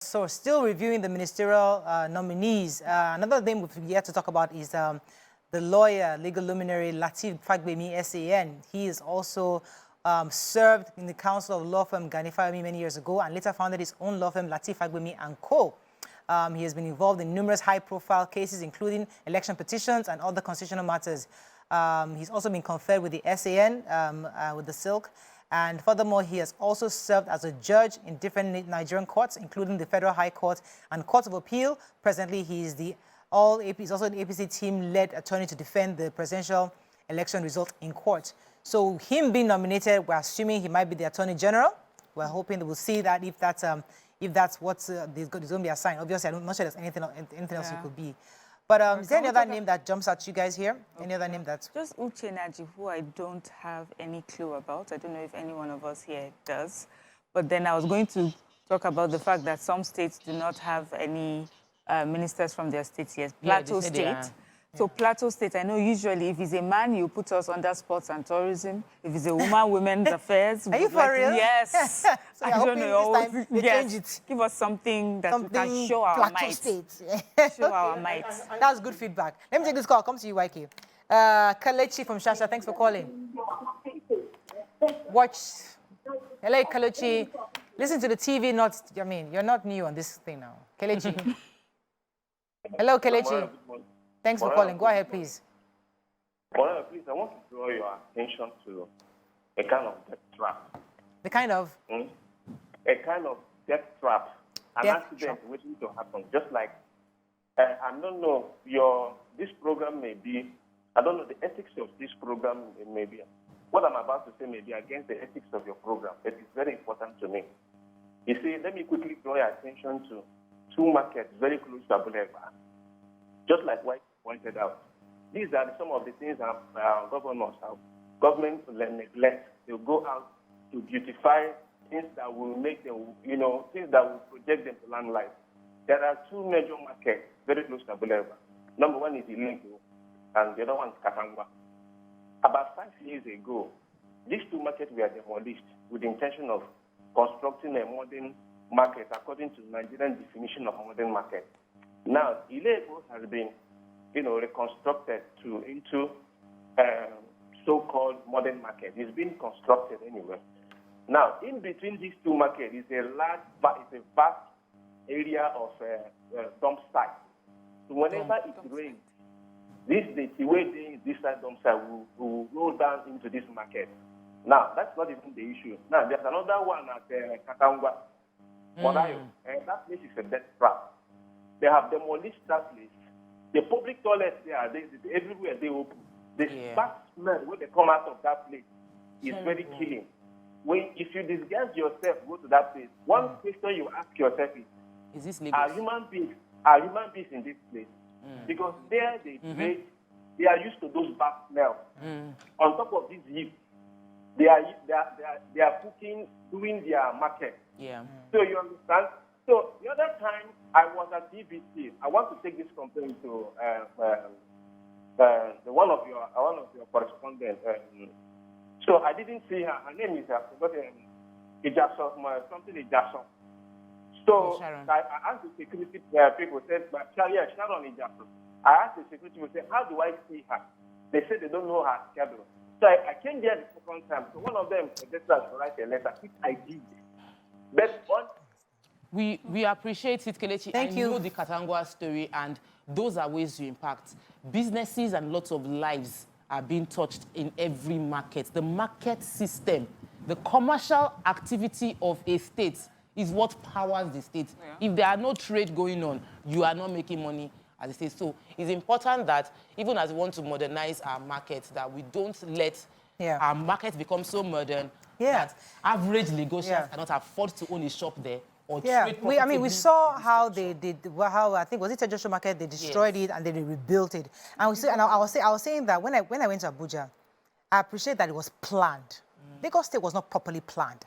So still reviewing the ministerial nominees. Another thing we've yet to talk about is the lawyer, legal luminary Lateef Fagbemi, SAN. He is also served in the council of law firm Ganifayemi many years ago and later founded his own law firm, Lateef Fagbemi & Co. He has been involved in numerous high-profile cases, including election petitions and other constitutional matters. He's also been conferred with the SAN, with the Silk. And furthermore, he has also served as a judge in different Nigerian courts, including the Federal High Court and Court of Appeal. Presently, he is he's also an APC team-led attorney to defend the presidential election result in court. So him being nominated, we're assuming he might be the Attorney General. We're hoping that we'll see that if that's what is going to be assigned. Obviously, I'm not sure there's anything else it could be. But is there any other name that jumps at you guys here? Any other name that's... Just Uche Naji, who I don't have any clue about. I don't know if any one of us here does. But then I was going to talk about the fact that some states do not have any ministers from their states yet. Plateau State. So Plateau State, I know usually if he's a man, you put us under sports and tourism. If he's a woman, women's affairs. Are you for real? Yes. So I don't know. This time they change it. Give us something that we can show our might. Show our might. That's good feedback. Let me take this call. Come to you, YK. Kalechi from Shasha, thanks for calling. Watch. Hello, Kalechi. Listen to the TV, you're not new on this thing now. Kalechi. Hello, Kalechi. Thanks for calling. Go ahead, please. Morayo, please, I want to draw your attention to a kind of death trap. The kind of? A kind of death trap. An accident waiting to happen. Just like, I don't know, this program may be, I don't know, the ethics of this program may be, what I'm about to say may be against the ethics of your program. It is very important to me. You see, let me quickly draw your attention to two markets very close to Abuleba. Just like White pointed out, these are some of the things our government will neglect. They'll go out to beautify things that will make them, things that will project them to land life. There are two major markets very close to Abuleba. Number one is Ilengo, and the other one is Katangwa. About 5 years ago, these two markets were demolished with the intention of constructing a modern market according to the Nigerian definition of a modern market. Now, Ilengo has been, reconstructed into so-called modern market. It's been constructed anyway. Now, in between these two markets is a vast area of dump site. So whenever it rains, the way this dump site will roll down into this market. Now, that's not even the issue. Now, there's another one at Katangwa, Morayo, and that place is a death trap. They have demolished that place. The public toilets there, everywhere they open. The bad smell when they come out of that place is very killing. If you disguise yourself, go to that place, one question you ask yourself is this legal? Are human beings in this place? Because there they are used to those bad smells. On top of this heat, they are cooking, doing their market. So you understand? So the other time I was at BBC, I want to take this complaint to one of your correspondents. So I didn't see her. Her name is something Ijason. So I asked the security people, said, Sharon Ijason. I asked the security people, said, how do I see her? They said they don't know her schedule. So I came there the second time. So one of them suggested us to write a letter, which I did. But we appreciate it, Kelechi. Thank you. I know the Katangwa story, and those are ways to impact. Businesses and lots of lives are being touched in every market. The market system, the commercial activity of a state is what powers the state. If there are no trade going on, you are not making money as a state. So it's important that even as we want to modernize our markets, that we don't let our market become so modern that average Lagosians cannot afford to own a shop there. We saw how they did. How I think was it a Joshua Market? They destroyed it and they rebuilt it. And I was saying that when I went to Abuja, I appreciate that it was planned. Lagos State was not properly planned.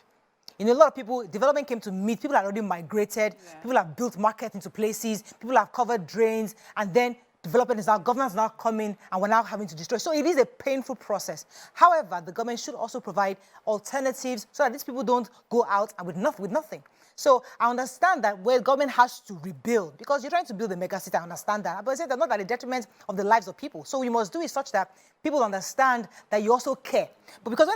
A lot of people, development came to meet. People had already migrated. People have built markets into places. People have covered drains, and then development is now, governance is now coming, and we're now having to destroy. So it is a painful process. However, the government should also provide alternatives so that these people don't go out and with nothing. So I understand that where government has to rebuild, because you're trying to build a mega city, I understand that, but I say that not at the detriment of the lives of people. So you must do it such that people understand that you also care. But because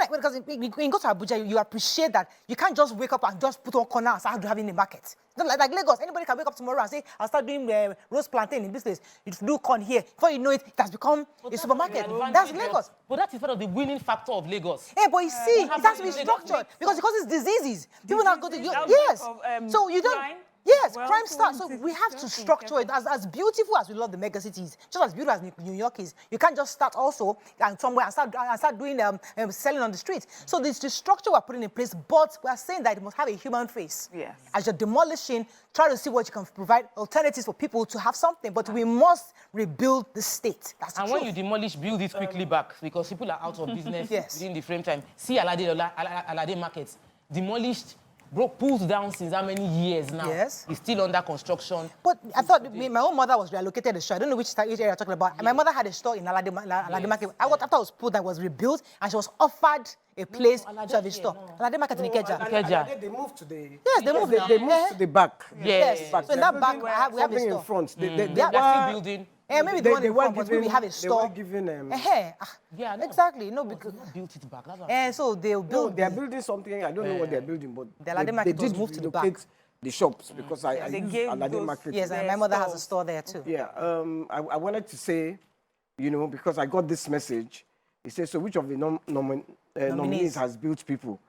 when you go to Abuja, you appreciate that you can't just wake up and just put on corner and start having a market. Not like Lagos, anybody can wake up tomorrow and say, I'll start doing roast plantain in this place. You do corn here. Before you know it, it has become a supermarket. That's Lagos. But that is part of the winning factor of Lagos. Yeah, but you see, it has to be structured because it causes diseases. People now go to, yes. So you don't, yes, crime starts. So we have to structure it as beautiful as we love the mega cities, just as beautiful as New York is. You can't just start also and somewhere and start doing selling on the streets. So this the structure we're putting in place, but we're saying that it must have a human face. Yes. As you're demolishing, try to see what you can provide alternatives for people to have something, but we must rebuild the state. That's the And truth. when you demolish, build it quickly back because people are out of business within the frame time. See Alade markets, demolished, pulled down since how many years now? Yes. It's still under construction. But I thought my own mother was relocated a store. I don't know which area you're talking about. And my mother had a store in Alade Market. After it was pulled, that was rebuilt, and she was offered a place to have a store. Alade Market in Ikeja. They moved to the... Yes, they moved. They moved to the back. Yes. So in that back, we have a store. In front. They're still building. Maybe the one in front, but we have a store. They were given... Yeah, no. Exactly. No, because... built it back. That's what So they'll build... They are building something. I don't know what they're building, but The Alade Market was moved to the back. The shops because I use Alade Market. Yes, and my mother has a store there too. Yeah, I wanted to say, you know, because I got this message. It says, so which of the nominees has built people?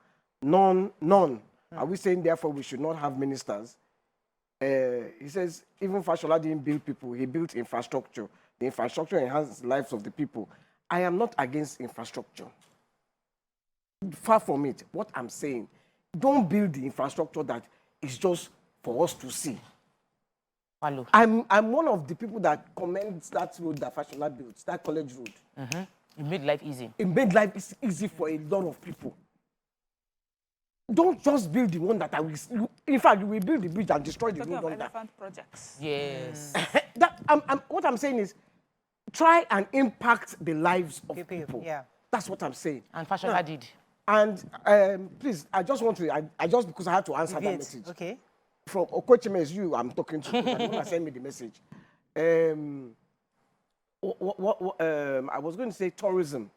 None. Are we saying, therefore, we should not have ministers? He says, even Fashola didn't build people. He built infrastructure. The infrastructure enhances the lives of the people. I am not against infrastructure. Far from it. What I'm saying, don't build the infrastructure that is just for us to see. Hello. I'm one of the people that commends that road that Fashola built, that college road. It made life easy. It made life easy for a lot of people. Don't just build the one that I will... In fact, you will build the bridge and destroy the road on that. Elephant projects. Yes. What I'm saying is, try and impact the lives of people. Yeah. That's what I'm saying. And Fashola did. And please, I just want to... I just because I had to answer that message. Okay. From Okochime is you I'm talking to. I want to send me the message. I was going to say tourism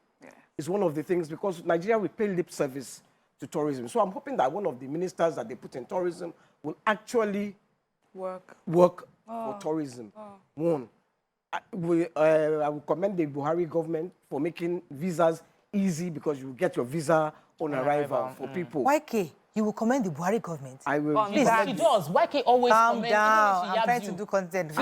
is one of the things because Nigeria will pay lip service to tourism. So I'm hoping that one of the ministers that they put in tourism will actually work for tourism. One, I will commend the Buhari government for making visas easy because you get your visa on arrival for people. YK, you will commend the Buhari government? I will. Please, she does. YK always Calm comments, down. even if she I'm trying yabs to you. do content.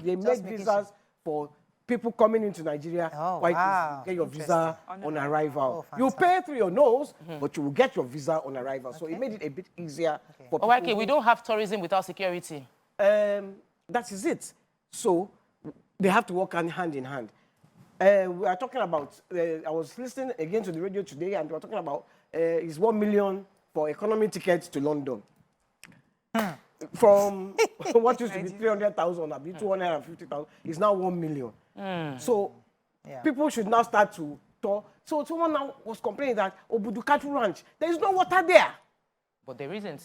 They make visas for people coming into Nigeria. Wow. Get your visa on arrival. Oh, you pay through your nose, but you will get your visa on arrival. So it made it a bit easier for people. YK, we don't have tourism without security. That is it. So they have to work hand in hand. We are talking about, I was listening again to the radio today, and we were talking about it's 1 million for economy tickets to London. From what used to be 300,000, I'll be 250,000, it's now 1 million. So people should now start to talk. So someone now was complaining that Obudukatu Ranch, there is no water there. But there isn't.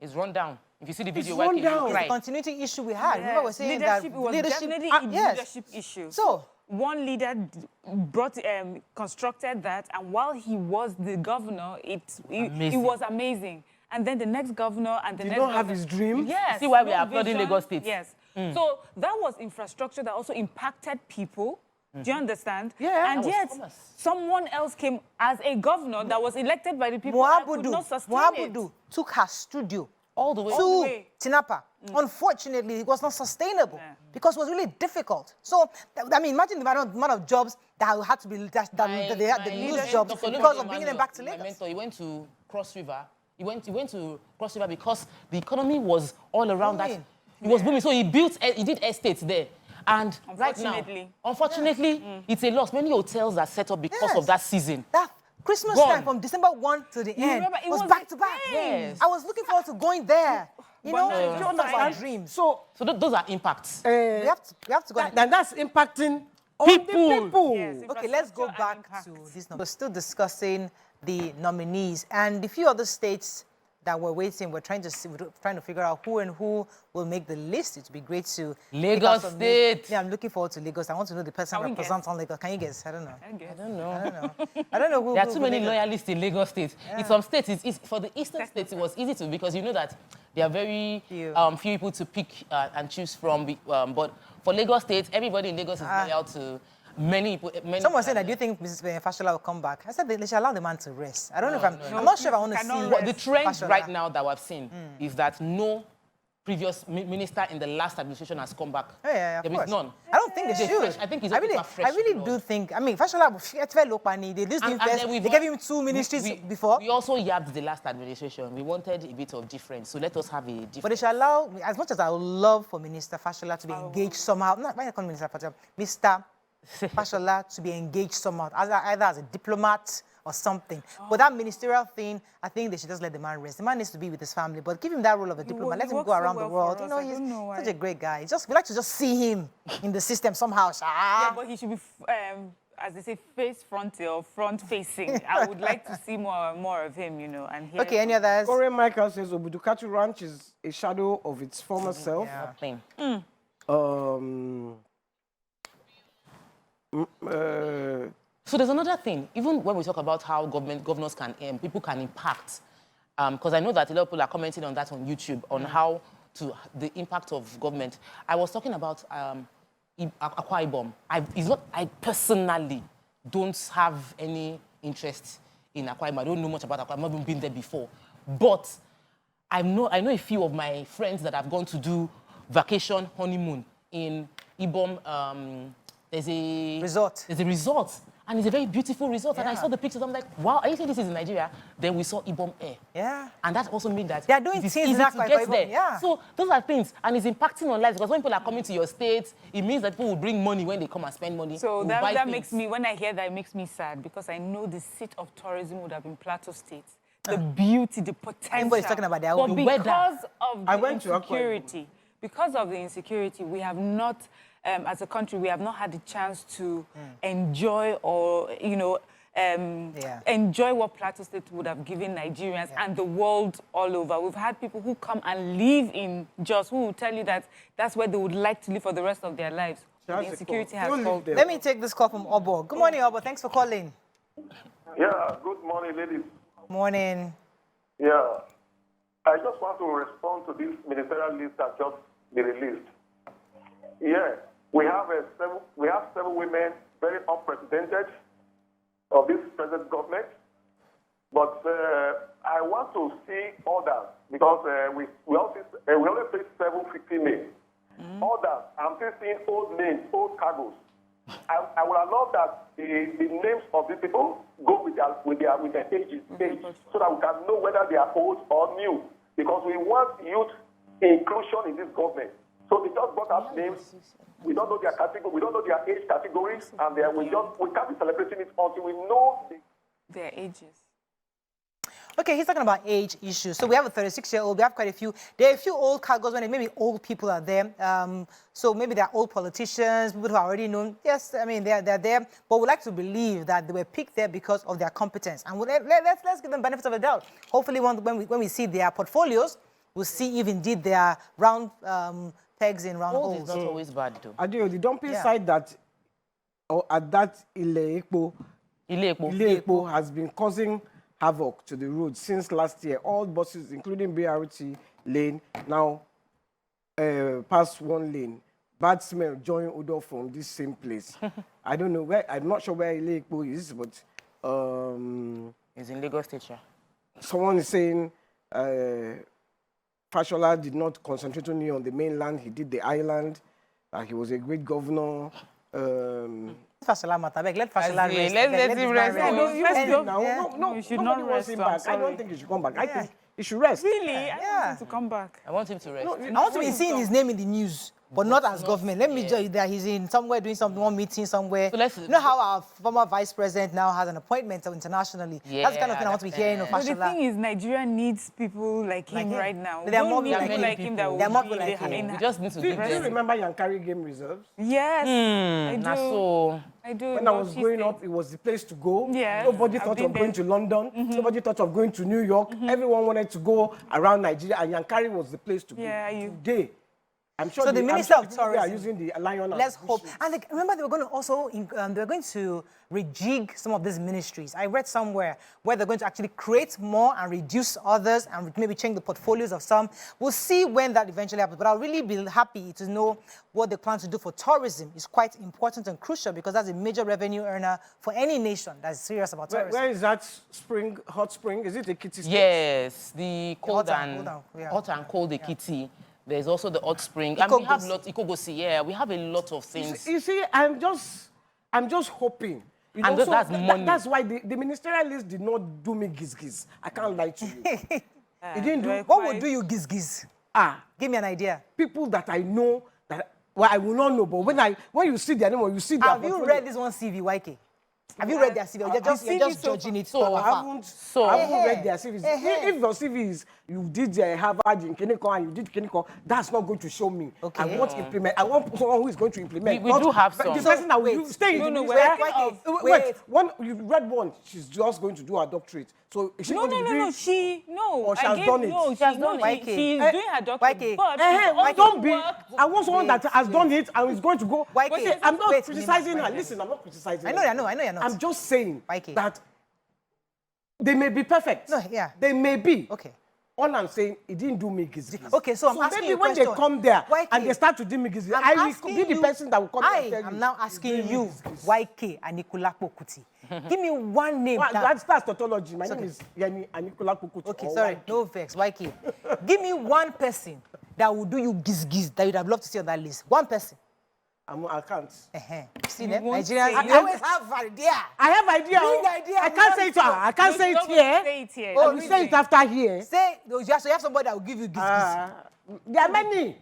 It's run down. If you see the video, It's run YK, down. you cry. The continuity issue we had. Yes. Remember, we're saying Leadership, that it was definitely a leadership issue. So one leader constructed that, and while he was the governor, it was amazing. And then the next governor and the next don't have governor, his dream? Yes. See why we no are applauding vision. Lagos State. Yes. So that was infrastructure that also impacted people. Do you understand? Yeah. And yet, someone else came as a governor that was elected by the people and could not sustain Moabudu took her studio all the way to Tinapa. Unfortunately, it was not sustainable because it was really difficult. So, I mean, imagine the amount of jobs that had to be, they had to lose jobs because of bringing them back to Lagos. My mentor, he went to Cross River. He went to Cross River because the economy was all around that. It was booming. So he did estates there. And right now, unfortunately, it's a loss. Many hotels are set up because of that season. That Christmas time from December 1 to the end remember, it was was back to back. Yes. I was looking forward to going there. You know, no. you understand dreams. So those are impacts. we have to go. and that's impacting all People. the people. Yes, Okay, let's go infrastructure and back to impact. this. We're still discussing the nominees and the few other states that we're waiting. We're trying to figure out who and who will make the list. It would be great to pick out Lagos some State. names. Yeah, I'm looking forward to Lagos. I want to know the person Can we representing Lagos. Can you guess? I don't know. I guess. I don't know. I don't know. I don't know who. There are who too will many make it. loyalists in Lagos State. In some states, it's easy. For the eastern states, it was easy to, because you know that there are very Few. few people to pick and choose from. But for Lagos State, everybody in Lagos is loyal to many people. Someone said, "Do you think Mrs. Fashola will come back?" I said, "They should allow the man to rest." I don't know if I'm not sure if I want to cannot see. rest. The trend Fashola. right now that we've seen is that no previous minister in the last administration has come back. Oh, yeah, There of is course. none. I don't think they They're should. fresh. I think it's I okay really, to have fresh I really blood. do think. I mean, Fashola, they lose him first. then They gave him 2 ministries before. We also yabbed the last administration. We wanted a bit of difference, so let us have a different. But they should allow, as much as I would love for Minister Fashola to be engaged somehow, not why I call Minister Fashola, Mr. Fashola to be engaged somehow, either as a diplomat or something. But that ministerial thing, I think they should just let the man rest. The man needs to be with his family, but give him that role of a diplomat. Let him works go so around well the world. for You know, us. I don't know he's why. such a great guy. We like to just see him in the system somehow. Yeah, but he should be, as they say, face frontal or front facing. I would like to see more of him, you know, and hear. Okay, any others? Corey Michael says Obudukatu Ranch is a shadow of its former self. Yeah. thing. So there's another thing. Even when we talk about how governors can, people can impact, because I know that a lot of people are commenting on that on YouTube, on how the impact of government. I was talking about Akwa Ibom. I personally don't have any interest in Akwa Ibom. I don't know much about Akwa Ibom. I've not even been there before. But I know a few of my friends that have gone to do vacation honeymoon in Ibom. There's a Resort. There's a resort, and it's a very beautiful resort. And I saw the pictures. I'm like, wow, are you saying this is in Nigeria? Then we saw Ibom Air. Yeah. And that also means that They are doing it is things easy in to Akwa get Ibom, there. yeah. So those are things, and it's impacting on lives, because when people are coming to your state, it means that people will bring money when they come and spend money. So will that buy things. makes me, when I hear that, it makes me sad, because I know the seat of tourism would have been Plateau State. The beauty, the potential. Everybody's talking about their But own because weather. of I the went to Akwa Ibom. insecurity, because of the insecurity, we have not, as a country, we have not had the chance to enjoy or, you know, enjoy what Plateau State would have given Nigerians and the world all over. We've had people who come and live in Jos who will tell you that that's where they would like to live for the rest of their lives. That's The the insecurity call. has Don't called. live there. Let me take this call from Obo. Good morning, Obo. Thanks for calling. Yeah, good morning, ladies. Morning. Yeah, I just want to respond to this ministerial list that just been released. Yeah, we have seven women, very unprecedented of this present government. But I want to see others, because we only face 7 females. Others, I'm still seeing old names, old cargoes. I would have loved that the names of these people go with their ages, so that we can know whether they are old or new. Because we want youth inclusion in this government. So they just brought up names. We don't know their category. We don't know their age categories, and we can't be celebrating it until we know Their ages. Okay, he's talking about age issues. So we have a 36-year-old. We have quite a few. There are a few old cargoes when maybe old people are there. So maybe they're old politicians, people who are already known. Yes, I mean, they're there. But we like to believe that they were picked there because of their competence. And let's give them benefits of the doubt. Hopefully, when we see their portfolios, we'll see if indeed they are round pegs in round Old holes. is not always bad, though. Adio, the dumping site that, or at that Ile-Ekpo has been causing havoc to the road since last year. All buses, including BRT lane, now pass one lane. Bad smell join odor from this same place. I don't know where. I'm not sure where Ile-Ekpo is, but It's in Lagos State, yeah. someone is saying Fashola did not concentrate only on the mainland. He did the island. He was a great governor. Fashola matter. Let Fashola rest. Let him rest. No, you should nobody not wants rest. him I'm back. I sorry. don't think he should come back. I think he should rest. Really? I want him to come back. I want him to rest. I want to be seeing his name in the news. but not as government. Let me tell you that he's in somewhere doing one meeting somewhere. So you know how our former vice president now has an appointment internationally? Yeah, that's the kind of thing I want to be hearing of But the Fashola. thing is, Nigeria needs people like him right now. There are more Don't people need like him that There are more will people be like him. in. We just need to give Do you them. remember Yankari Game Reserves? Yes, I do. So I do. When I was growing up, it was the place to go. Yeah, Nobody I've thought been of going there. to London. Nobody thought of going to New York. Everyone wanted to go around Nigeria, and Yankari was the place to go. Yeah, Today, I'm sure So the Minister of they are Tourism, using the lion. let's hope. And remember, they were going to also, they were going to rejig some of these ministries. I read somewhere where they're going to actually create more and reduce others and maybe change the portfolios of some. We'll see when that eventually happens. But I'll really be happy to know what they plan to do for tourism. It's quite important and crucial because that's a major revenue earner for any nation that's serious about tourism. Where is that spring, hot spring? Is it a kitty state? yes, the cold hot and cold Ekiti. There's also the hot spring. And we have Ikogosi, yeah. We have a lot of things. You see, I'm just hoping. You And know, that's money. That's why the ministerial list did not do me giz. I can't lie to you. It didn't do. What would do you giz? Give me an idea. People that I know that I will not know, but when you see their name or you see their Have you read this one CV, YK? Have you read their CV? You're just judging it. So I haven't read their CVs. If your CV is you did Harvard in Keniko and you did Keniko, that's not going to show me. Okay. I want to implement. I want someone who is going to implement. We do have some. The person that will stay in the wait. wait. One you read one. She's just going to do her doctorate. So is she No. going to She Or she has done it. No, She has done it. she's doing her doctorate. But don't be. I want someone that has done it and is going to go. YK, I'm not wait, criticizing her. Nima, Listen, I'm not criticizing her. I know you're not. I'm just saying YK. that they may be perfect. No, yeah. They may be. Okay. All I'm saying, it didn't do me giz. Okay, so I'm asking maybe you a when question. they come there YK, and they start to do me giz, I'm I will asking be the you- person that will come and tell you. I am now asking you, YK Anikulapo Kuti. Give me one name. That's tautology. My name is Yani Anikula Kukutu. Okay, sorry, no vex, YK. Give me one person that will do you giz that you'd have loved to see on that list. One person. I can't. See You them? won't Nigerians, say you always have idea. I have idea. Big idea. I can't say it. I can't say it here. Say it here. I will say it after here. Say, so you have somebody that will give you giz. There are many.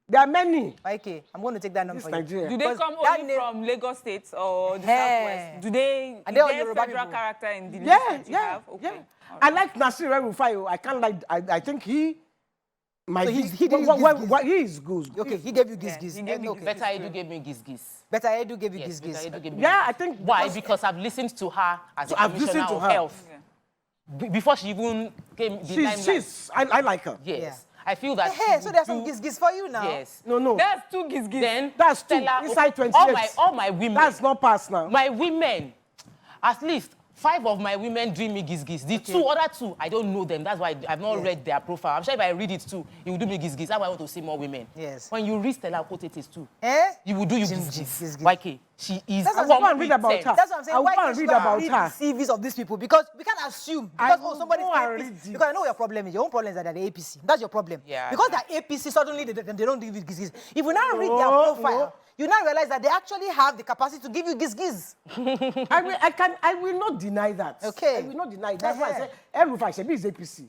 There are many. YK, I'm going to take that number This for you. Nigeria. Do they come that only name- from Lagos State or the Hey. Southwest? Do they? Are Is they all there Yoruba federal people? character in the list Yeah, that you yeah, have? Okay. yeah. All I right. like Nasir El-Rufai. I can't like. I think he. My So he giz- did what he is good. Okay, he gave you giz. he gave me Okay. Better Edu gave me giz. Better Edu gave you Yes, giz. Better Edu gave me Yeah, I think. Why? Because I've listened to her as a I've listened commissioner to of her. health. Before she even came the limelight. I like her. Yes. Yeah. I feel that Hey, she so would there's some do- giz for you now. Yes. No. That's two giz. Then That's two. Stella, Inside 28. all my women. That's not past now. My women, at least 5 of my women dream me giz. The other two, I don't know them. That's why I've not read their profile. I'm sure if I read it too, it will do me giz. That's why I want to see more women. Yes. When you read Stella Kotetes too, Eh? you will do you Giz. giz. YK, she is. That's what I want to read about her. That's what I'm saying. I Why want can't to you read go and about read her. the CVs of these people? Because we can't assume. I Because, will somebody's go and APC. read it. Because I know your problem is. Your own problem is that they're the APC. That's your problem. Yeah. Because they're APC, suddenly they don't give you giz. If you now read their profile, you now realize that they actually have the capacity to give you giz. I will not deny that. Okay. I will not deny it. That's why I said El-Rufai Shebi is APC.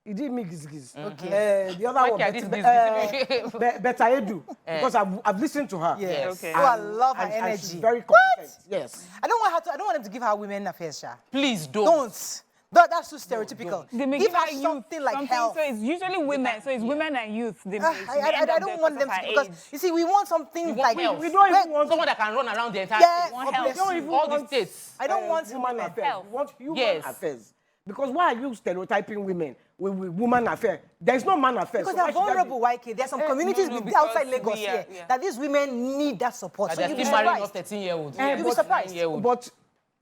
He did me giz. Okay. The other one, Okay, this Better Edu, because I've listened to her. Yes. Okay. Oh, I love her And energy. she's very competent. Yes. I don't want them to give her women affairs, Sha. Please don't. Don't. That's too stereotypical. They may Give give her something like health. So it's usually women. So it's women and youth. They may, I don't want them to, because you see, we want something want like health. We don't even want Someone that can run around the entire Yeah, state. God Want health. bless We don't you. even All the want, states. I don't want woman women. affairs. Health. We want human Yes. affairs. Because why are you stereotyping women with woman affairs? There is no man affairs. Because So they're why should there be- vulnerable, YK. There are some communities no, outside because Lagos we are- here yeah. that these women need that support. So They're you'll be still marrying off surprised. 13-year-olds. You'll be surprised. 9-year-olds. But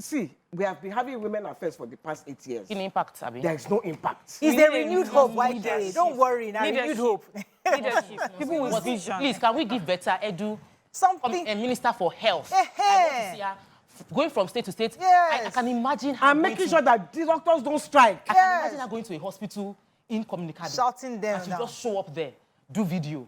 see, we have been having women affairs for the past 8 years. In impact, Abi. There is no impact. Is We there need a renewed new hope, leadership. YK? Don't worry, now renewed Leadership. hope. Leadership. People with But vision. please, can we give better Edu, Something. a minister for health? Eh, I want eh. to see her going from state to state. Yes. I can imagine her I'm going making to- sure that the doctors don't strike. I can imagine her going to a hospital incommunicado. Shouting them And she now. just show up there, do video.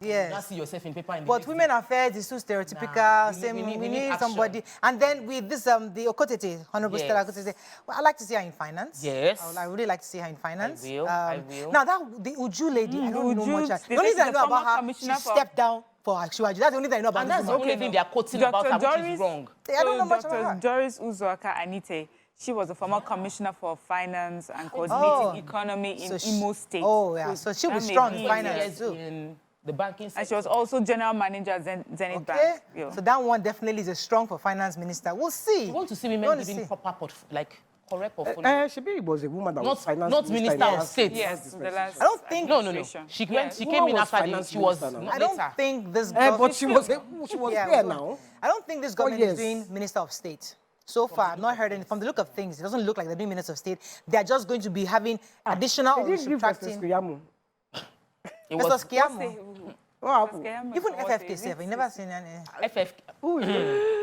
Yes. You don't see yourself in paper in the But next women day. affairs is too stereotypical. Nah, we need action. somebody. And then with this, the Okotete, Honorable Yes. Stella Okotete, well, I like to see her in finance. Yes. I would really like to see her in finance. I will. Now, the Uju lady, I don't know much. they The only say thing I she's know the about former her, she commissioner for- stepped down for Akpabio. That's the only thing I know about And this that's the woman. only thing they are quoting about her, which is wrong. I don't know much about Dr. her. Doris Uzoaka Anite, she was the former commissioner for finance and coordinating economy in Imo State. Oh, yeah. So she'll be that may strong be, in finance, Yes, too. in the banking sector. And she was also general manager at Zenith Okay. Bank. Yeah. So that one definitely is a strong for finance minister. We'll see. You want to see We women want to giving see. proper, correct portfolio. Shebi was a woman that was finance not minister of last- state. Yes, the last I don't think- No. administration. She Yes. came Woman in was after the, finance she was minister now. not I don't later. think this But she was Yeah, there now. I don't think this government yes. is doing Minister of State. So far, I've not heard any. From the look of things, it doesn't look like they're doing Minister of State. They're just going to be having additional They or didn't give Festus subtracting. Keyamo. It Mr. was Skiamo. What happened? Even FFK, sef, I've never seen any. FF. Who is it?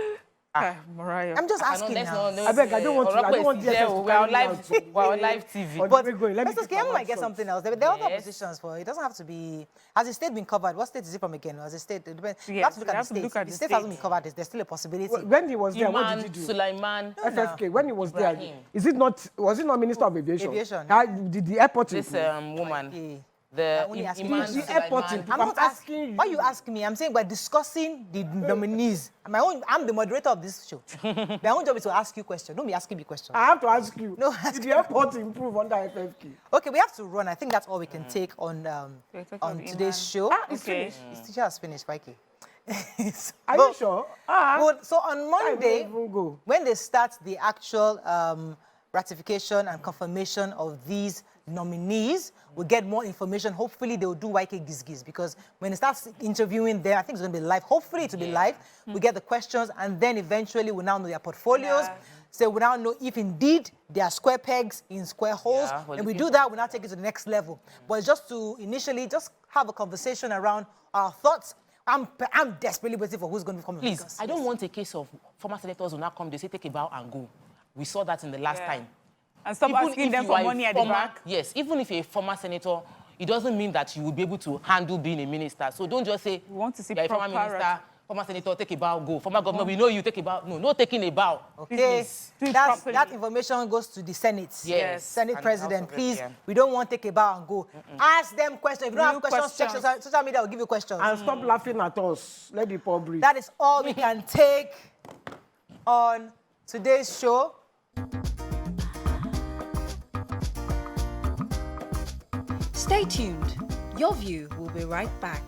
Morayo. I'm just asking let's now. not- I beg, I don't want to. I don't want There, DSS to we're on carry me live, out. we're on live TV. But But let me Mr. keep my Skiamo mouth might get shut. something else. There are other Yes. positions for it. It doesn't have to be. Has the state been covered? What state is it from again? Has the state? It depends. You Yes, have to look we at have the to state. look at The the state hasn't state. been covered. There's still a possibility. When he was there, what Iman, did he do? Sulaiman, FFK, when he was there, Ibrahim. was it not Minister of Aviation? Aviation. How did the airport this improve? woman, Okay. the only asking Iman, you. The airport Sulaiman. improve. I'm not asking asking you. Why you asking me? I'm saying we're discussing the nominees. I'm the moderator of this show. My own job is to ask you questions. Don't be asking me questions. I have to ask you. No, Did the airport improve under FFK? Okay, we have to run. I think that's all we can take on We're talking on about today's Iman. show. It's Okay. finished. His teacher has finished, Mikey. Are you sure? So on Monday, even go. when they start the actual ratification and confirmation of these nominees, we'll get more information. Hopefully, they'll do YK Giz because when they start interviewing them, I think it's going to be live. Hopefully, it will be live. We get the questions, and then eventually we'll now know their portfolios. Yeah. So we now know if indeed they are square pegs in square holes. Yeah, we're and we looking do that, we now take it to the next level. But it's just to initially just have a conversation around our thoughts. I'm desperately waiting for who's going to come in. Please, I don't want a case of former senators who now come, they say take a bow and go. We saw that in the last Yeah. time. And stop asking if them you for are a money at the former- back. Yes, even if you're a former senator, it doesn't mean that you will be able to handle being a minister. So don't just say, We want to see you're a former proper minister, former senator, take a bow, go. Former governor, we know you, take a bow. No, no taking a bow. Okay, Please, do it properly. that information goes to the Senate. Yes. Senate And President, House of please, Representatives. we don't want to take a bow and go. Ask them questions. If you don't Real have questions, check questions. social media will give you questions. And stop laughing at us. Let the poor breathe. That is all we can take on today's show. Stay tuned. Your View will be right back.